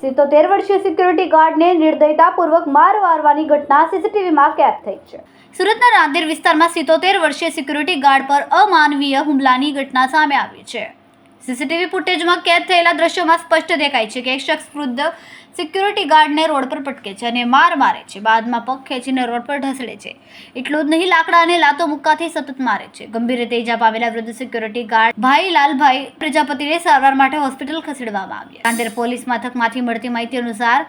77 વર્ષીય સિક્યુરિટી ગાર્ડને નિર્દયતાપૂર્વક મારવાની ઘટના સીસીટીવીમાં કેદ થઈ છે. સુરતના રાંદેર વિસ્તારમાં 77 વર્ષીય સિક્યુરિટી ગાર્ડ પર અમાનવીય હુમલાની ઘટના સામે આવી છે. સીસીટીવી ફૂટેજમાં કેદ થયેલા દ્રશ્યોમાં સ્પષ્ટ દેખાય છે કે એક શખ્સ વૃદ્ધ સિક્યુરિટી ગાર્ડને રોડ પર પટકે છે અને મારે છે. બાદમાં પગ ખેંચીને રોડ પર ઢસડે છે. એટલું જ નહીં, લાકડા અને લાતો મુક્કાથી સતત મારે છે. ગંભીર રીતે ઈજા પામેલા વૃદ્ધ સિક્યુરિટી ગાર્ડ ભાઈલાલભાઈ પ્રજાપતિને સારવાર માટે હોસ્પિટલ ખસેડવામાં આવ્યા. રાંદેર પોલીસ મથકમાંથી મળતી માહિતી અનુસાર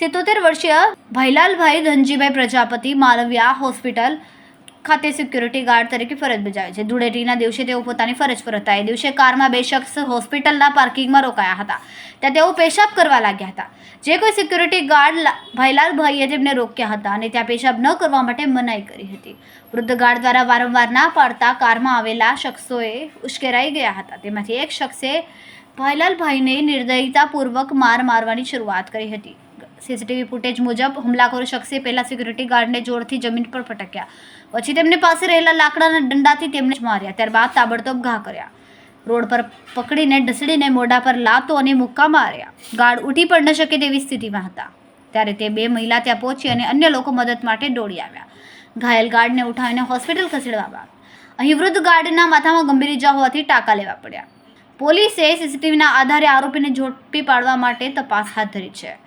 77 વર્ષીય ભાઈલાલભાઈ ધનજીભાઈ પ્રજાપતિ માલવિયા હોસ્પિટલ ખાતે સિક્યુરિટી ગાર્ડ તરીકે ફરજ બજાવે છે. ધૂળેટીના દિવસે તેઓ પોતાની ફરજ પર હતા. એ દિવસે કારમાં બે શખ્સ હોસ્પિટલના પાર્કિંગમાં રોકાયા હતા. ત્યાં તેઓ પેશાબ કરવા લાગ્યા હતા. જે કોઈ સિક્યુરિટી ગાર્ડ ભાઈલાલભાઈએ તેમને રોક્યા હતા અને ત્યાં પેશાબ ન કરવા માટે મનાઈ કરી હતી. વૃદ્ધ ગાર્ડ દ્વારા વારંવાર ના પાડતા કારમાં આવેલા શખ્સોએ ઉશ્કેરાઈ ગયા હતા. તેમાંથી એક શખ્સે ભાઈલાલભાઈને નિર્દયતાપૂર્વક મારવાની શરૂઆત કરી હતી. સીસીટીવી ફૂટેજ મુજબ હુમલાખોર શખ્સે પહેલા સિક્યુરિટી ગાર્ડને જોરથી જમીન પર પટક્યા. પછી તેમની પાસે રહેલા લાકડાના દંડાથી તેમને માર્યા. ત્યારબાદ તાબડતોબ ઘા કર્યા. રોડ પર પકડીને ઢસડીને મોઢા પર લાતો અને મુક્કા માર્યા. ગાર્ડ ઉઠી પણ ન શકે તેવી સ્થિતિમાં હતા. ત્યારે તે બે મહિલા ત્યાં પહોંચી અને અન્ય લોકો મદદ માટે દોડી આવ્યા. ઘાયલ ગાર્ડને ઉઠાવીને હોસ્પિટલ ખસેડવામાં આવ્યા. અહીં વૃદ્ધ ગાર્ડના માથામાં ગંભીર ઈજા હોવાથી ટાંકા લેવા પડ્યા. પોલીસે સીસીટીવીના આધારે આરોપીને ઝડપી પાડવા માટે તપાસ હાથ ધરી છે.